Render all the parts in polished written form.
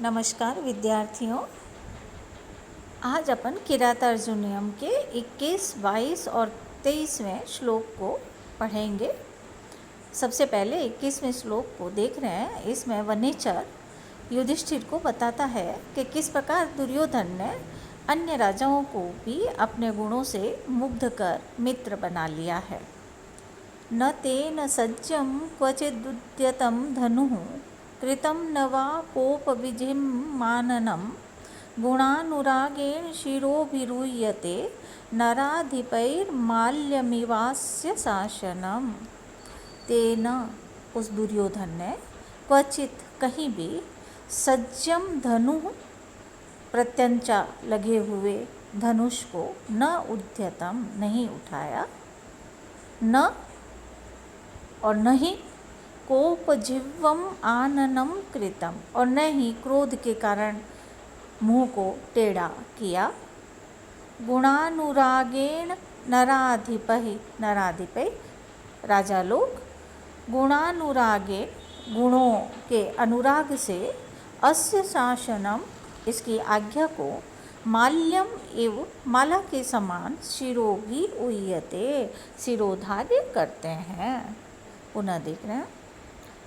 नमस्कार विद्यार्थियों। आज अपन किरातार्जुनीयम के 21, 22 और 23वें श्लोक को पढ़ेंगे। सबसे पहले 21वें श्लोक को देख रहे हैं। इसमें वनेचर युधिष्ठिर को बताता है कि किस प्रकार दुर्योधन ने अन्य राजाओं को भी अपने गुणों से मुग्ध कर मित्र बना लिया है। न तेन सज्जं क्वचिदुद्यतं धनुः कृतं न वा कोपविजिह्माननं गुणानुरागेण शिरोभिरूह्यते नराधिपैर्माल्यमिवास्य शासनम्। तेन उस दुर्योधन ने क्वचित कहीं भी सज्जम धनु प्रत्यंचा लगे हुए धनुष को न उद्यतम नहीं उठाया, न और न ही कोपजिह्वम आननम कृतम और न ही क्रोध के कारण मुंह को टेढ़ा किया। गुणानुरागेण नराधिपै राजा लोग गुणानुरागेण गुणों के अनुराग से अस्य शासनम इसकी आज्ञा को माल्यम एवं माला के समान शिरोभी उह्यते शिरोधार्य करते हैं। पुनः देख रहे हैं।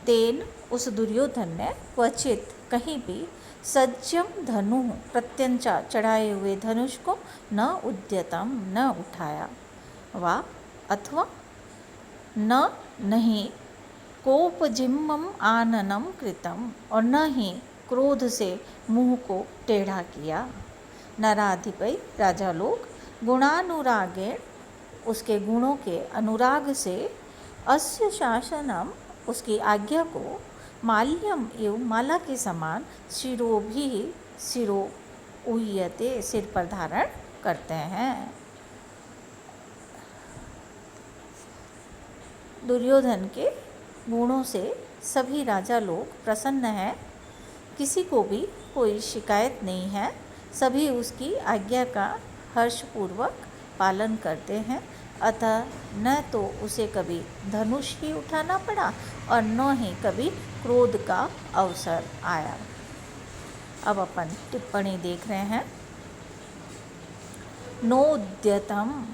तेन उस दुर्योधन ने क्वचित कहीं भी सज्जम धनु प्रत्यंचा चढ़ाए हुए धनुष को न उद्यतम न उठाया, वा अथवा न नहीं कोपजिह्वम आननम कृतम और न ही क्रोध से मुंह को टेढ़ा किया। नराधिपै राजा लोग गुणानुरागेण उसके गुणों के अनुराग से अस्य शासनम उसकी आज्ञा को माल्यम एवं माला के समान शिरो उह्यते सिर पर धारण करते हैं। दुर्योधन के गुणों से सभी राजा लोग प्रसन्न हैं, किसी को भी कोई शिकायत नहीं है। सभी उसकी आज्ञा का हर्षपूर्वक पालन करते हैं। अतः न तो उसे कभी धनुष ही उठाना पड़ा और न ही कभी क्रोध का अवसर आया। अब अपन टिप्पणी देख रहे हैं। नोद्यतम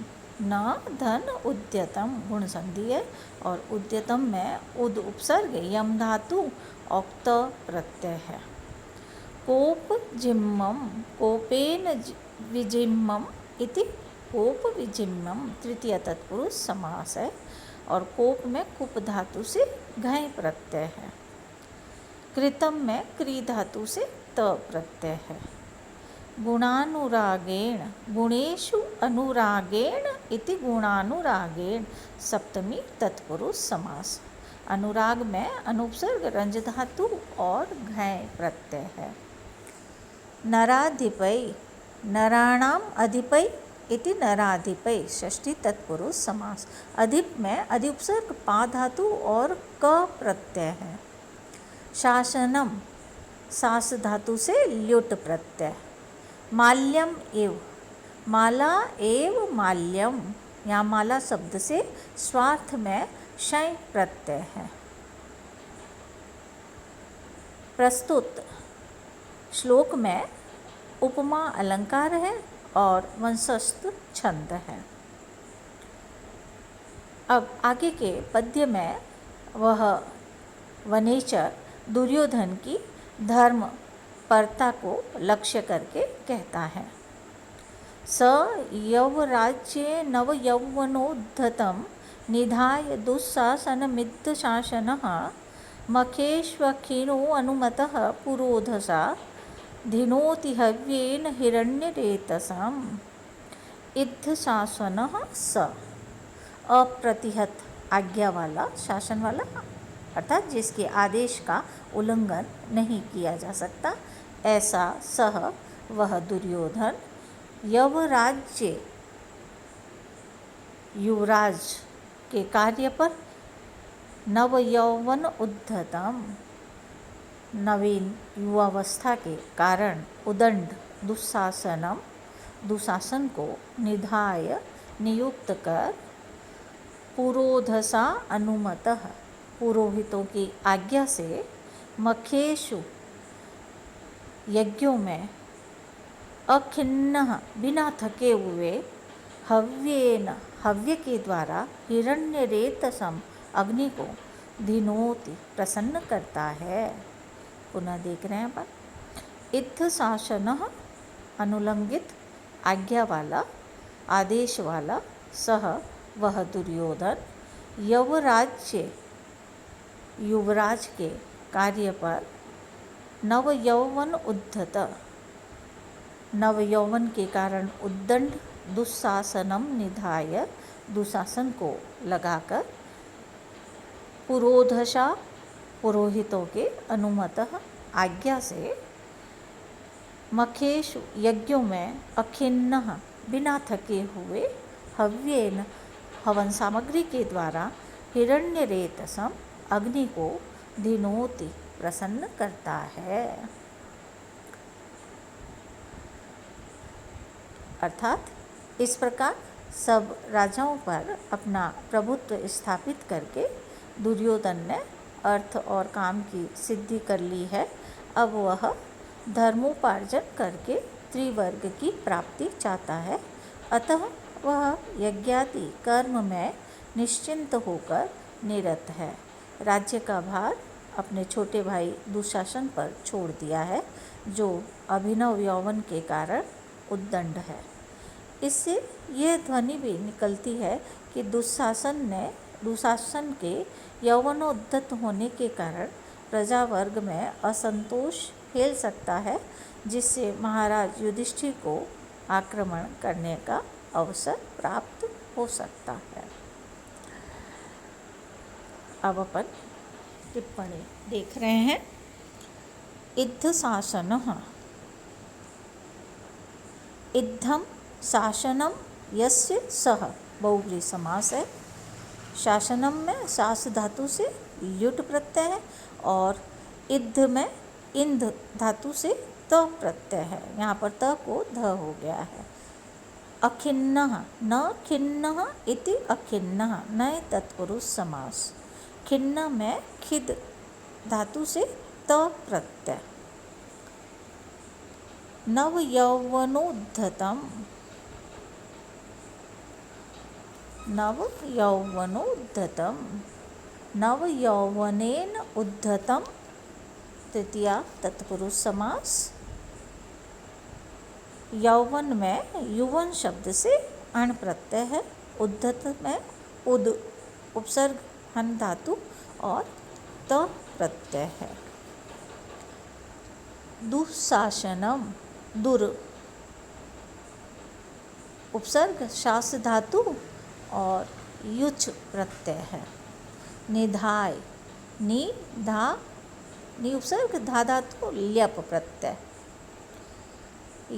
न धन उद्यतम गुण संधि है और उद्यतम में उद उपसर्ग यम धातु औक्त प्रत्यय है। कोप जिह्मम कोपेन विजिह्मम इति कोप विजिह्मम तृतीय तत्पुरुष समास है और कोप में कुप धातु से घय प्रत्यय है। कृतम में क्री धातु से त प्रत्यय है। गुणानुरागेण गुणेषु अनुरागेण इति गुणानुरागेण सप्तमी तत्पुरुष समास। अनुराग में अनुपसर्ग रंज धातु और घय प्रत्यय है। नराधिपै नराणाम अधिपै इति नराधिपै षष्ठी तत्पुरुष समास। अधिप में अधिउपसर्ग पा धातु और क प्रत्यय है। शासनम सास धातु से ल्युट प्रत्यय। माल्यम एव माला एव माल्यम यहाँ माला शब्द से स्वार्थ में शय प्रत्यय है। प्रस्तुत श्लोक में उपमा अलंकार है और वंशस्थ छंद है। अब आगे के पद्य में वह वनेचर दुर्योधन की धर्म परता को लक्ष्य करके कहता है। स यवराज्ये नवयौवनोद्धतं निधाय दुःशासनमिद्धशासनः मखेष्वखिनो अनुमतः पुरोधसा धिनोति हव्येन हिरण्यरेतसम्। इद्धशासनः स अप्रतिहत आज्ञा वाला शासन वाला अर्थात जिसके आदेश का उल्लंघन नहीं किया जा सकता, ऐसा सह वह दुर्योधन यवराज्य युवराज के कार्य पर नवयौवन उद्धतम नवीन युवावस्था के कारण उदंड दुशासन को निधाय नियुक्त कर पुरोधसा अनुमतः पुरोहितों की आज्ञा से मखेशु यज्ञों में अखिन्न बिना थके हुए हव्य के द्वारा हिरण्यरेतसम अग्नि को धिनोति प्रसन्न करता है। पुनः देख रहे हैं अपन। इत्थ शासन अनुलंघित आज्ञा वाला, आदेश वाला, सह वह दुर्योधन युवराज के कार्य पर नव यौवन के कारण उद्दंड दुस्साहसनम निधाय, दुशासन को लगाकर, पुरोधशा पुरोहितों के अनुमतः आज्ञा से, मखेश यज्ञों में अखिन्न बिना थके हुए, हव्येन हवन सामग्री के द्वारा, हिरण्यरेतसम अग्नि को धिनोति प्रसन्न करता है। अर्थात इस प्रकार सब राजाओं पर अपना प्रभुत्व स्थापित करके दुर्योधन ने अर्थ और काम की सिद्धि कर ली है। अब वह धर्मोपार्जन करके त्रिवर्ग की प्राप्ति चाहता है। अतः वह यज्ञादि कर्म में निश्चिंत होकर निरत है। राज्य का भार अपने छोटे भाई दुशासन पर छोड़ दिया है, जो अभिनव यौवन के कारण उद्दंड है। इससे यह ध्वनि भी निकलती है कि दुशासन के यौवनोद्धत होने के कारण प्रजा वर्ग में असंतोष फैल सकता है, जिससे महाराज युधिष्ठिर को आक्रमण करने का अवसर प्राप्त हो सकता है। अब अपन टिप्पणी देख रहे हैं। इद्ध शासनः, इद्धम शासनम यस्य सह बहुव्रीहि समास है। शासनम में शास धातु से युट प्रत्यय है और इद्ध में इंध धातु से त प्रत्यय है। यहाँ पर त को ध हो गया है। अखिन्नः, न खिन्नः इति अखिन्नः, नए तत्पुरुष समास। खिन्न में खिद धातु से त प्रत्यय। नव यौवनोद्धतम, नव यौवनोद्धतम, नव यौवनेन उद्धतम, तृतीया तत्पुरुष समास। यौवन में युवन शब्द से अण प्रत्यय है। उद्धत में उद उपसर्ग हन धातु और त प्रत्यय है। दुशासनम, दुर उपसर्ग शास धातु और युच प्रत्यय है। निधाय, नि धा नि उपसर्ग धा धातु ल्यप प्रत्यय।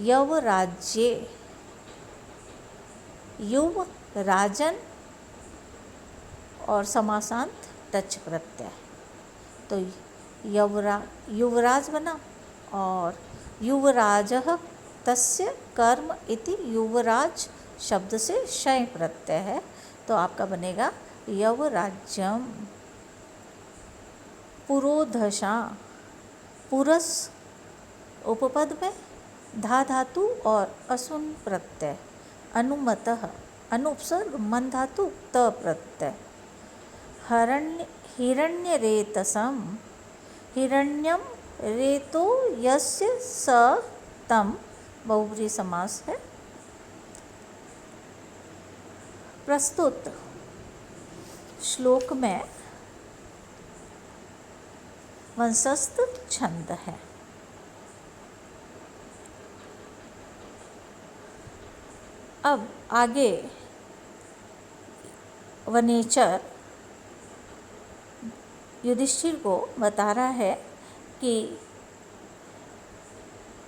यवराज्ये, युव राजन और समासांत टच प्रत्यय। तो युवराज बना और युवराजः तस्य कर्म इति युवराज शब्द से शय प्रत्यय है, तो आपका बनेगा यवराज्यम। पुरोधशा, पुरस उपपद में धा धातु और असुन प्रत्यय। अनुमतः, अनुपसर्ग मन धातु त प्रत्यय। हिरण्यरेतसम, हिरण्यम रेतो यस्य स तम, बहुव्रीहि समास है। प्रस्तुत श्लोक में वंशस्थ छंद है। अब आगे वनेचर युधिष्ठिर को बता रहा है कि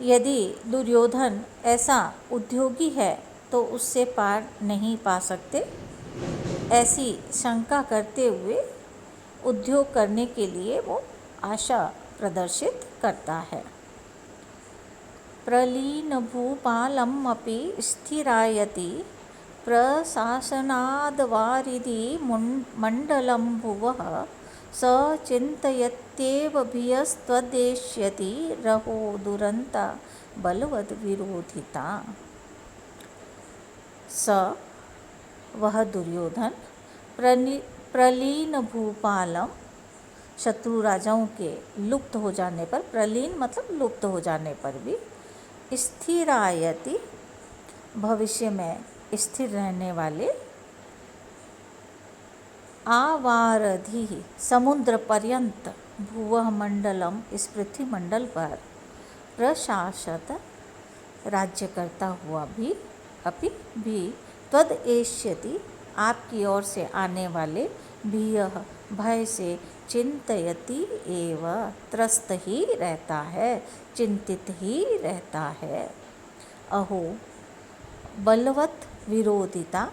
यदि दुर्योधन ऐसा उद्योगी है तो उससे पार नहीं पा सकते। ऐसी शंका करते हुए उद्योग करने के लिए वो आशा प्रदर्शित करता है। प्रलीन भूपालम अपि स्थिरायति प्रशासनाद् वारिधि मंडलम भुवः स चिन्तयत्येव भियस्त्वदेष्यति रहो दुरन्ता बलवद् विरोधिता। स वह दुर्योधन प्रलीन भूपालम, शत्रु राजाओं के लुप्त हो जाने पर, प्रलीन मतलब लुप्त हो जाने पर भी, स्थिरायति भविष्य में स्थिर रहने वाले, आवारधि समुद्र पर्यंत, भुवः मंडलम इस पृथ्वी मंडल पर, प्रशासत राज्य करता हुआ भी, अपि भी, त्वद एष्यति आपकी ओर से आने वाले, भीयः भय से, चिंतयति एव त्रस्त ही रहता है, चिंतित ही रहता है। अहो बलवत विरोधिता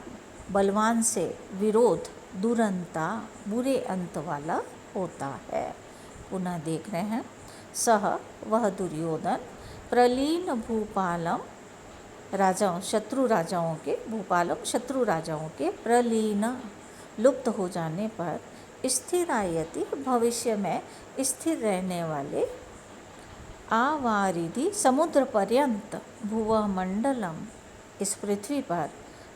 बलवान से विरोध, दुरंता बुरे अंत वाला होता है। पुनः देख रहे हैं, सह वह दुर्योधन, प्रलीन भूपालम राजाओं शत्रु राजाओं के, भूपालम शत्रु राजाओं के, प्रलीन लुप्त हो जाने पर, स्थिरायति भविष्य में स्थिर रहने वाले, आवारिधि समुद्र पर्यंत, भुवः मंडलम इस पृथ्वी पर,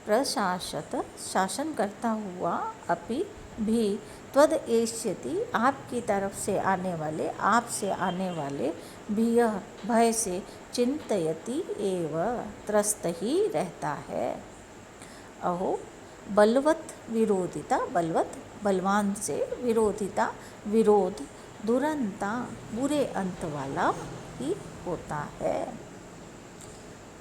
प्रशासत शासन करता हुआ, अपि भी, त्वद एष्यति आपकी तरफ से आने वाले, आप से आने वाले, भीयः भय से, चिंतयति एव त्रस्त ही रहता है। अहो बलवत विरोधिता बलवत बलवान से, विरोधिता विरोध, दुरंता बुरे अंत वाला ही होता है।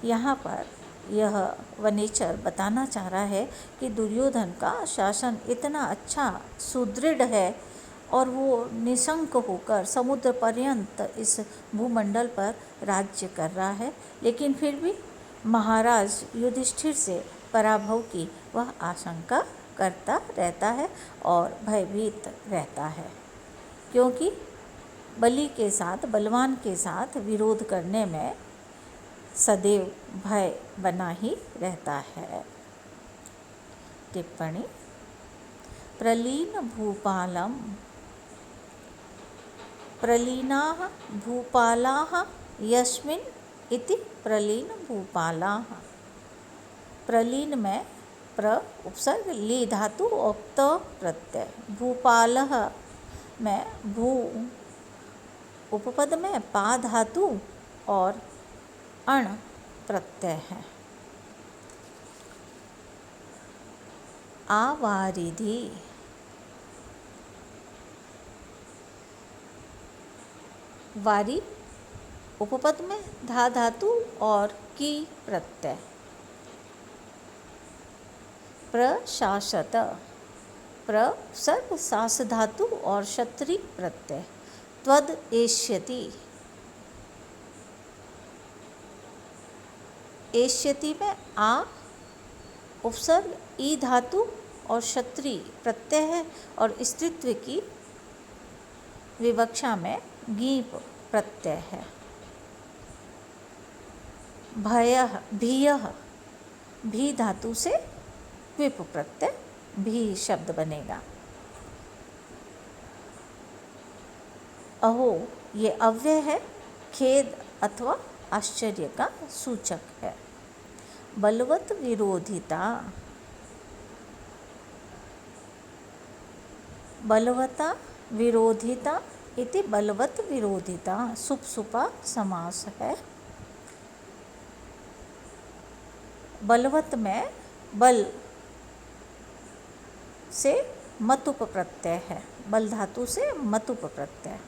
यहाँ पर यह वनेचर बताना चाह रहा है कि दुर्योधन का शासन इतना अच्छा सुदृढ़ है और वो निशंक होकर समुद्र पर्यंत इस भूमंडल पर राज्य कर रहा है, लेकिन फिर भी महाराज युधिष्ठिर से पराभव की वह आशंका करता रहता है और भयभीत रहता है, क्योंकि बली के साथ, बलवान के साथ विरोध करने में सदैव भय बना ही रहता है। टिप्पणी, प्रलीन भूपालम, प्रलीनाः भूपालाः यस्मिन् इति प्रलीन भूपालाः। प्रलीन में प्र उपसर्ग, ली धातु और त प्रत्यय, भूपालः में भू उपपद में पा धातु और अण प्रत्यय है। आवारिधि वारी उपपद में धा धातु और की प्रत्यय, प्रशासत प्र सर्व सास धातु और क्षत्रि प्रत्यय, त्वद एष्यति, एष्यति में आ उपसर्ग ई धातु और क्षत्रि प्रत्यय है और स्त्रीत्व की विवक्षा में गीप प्रत्यय है। भयः भीयः, भी धातु से विप प्रत्यय, भी शब्द बनेगा। अहो ये अव्यय है, खेद अथवा आश्चर्य का सूचक है। बलवत विरोधिता, बलवता विरोधिता इति बलवत विरोधिता सुपसुपा समास है। बलवत में बल से मतुप प्रत्यय है, बल धातु से मतुप प्रत्यय,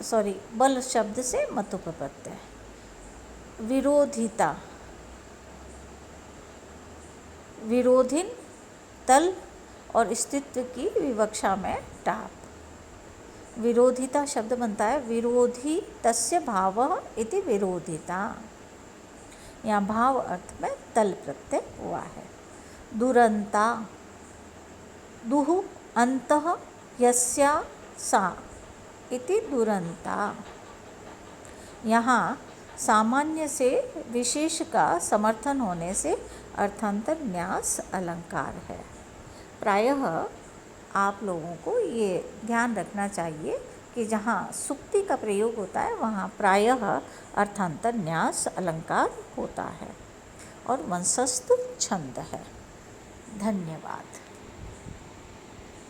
सॉरी बल शब्द से मतुप प्रत्यय। विरोधिता, विरोधिन तल और स्त्रीत्व की विवक्षा में टाप। विरोधिता शब्द बनता है विरोधी तस्य भावः इति विरोधिता, यहाँ भाव अर्थ में तल प्रत्यय हुआ है। दुरंता, दुः अंतः यस्या सा इति दुरंता, यहाँ सामान्य से विशेष का समर्थन होने से अर्थांतर न्यास अलंकार है। प्रायः आप लोगों को ये ध्यान रखना चाहिए कि जहाँ सुक्ति का प्रयोग होता है वहाँ प्रायः अर्थांतर न्यास अलंकार होता है और वंशस्थ छंद है। धन्यवाद।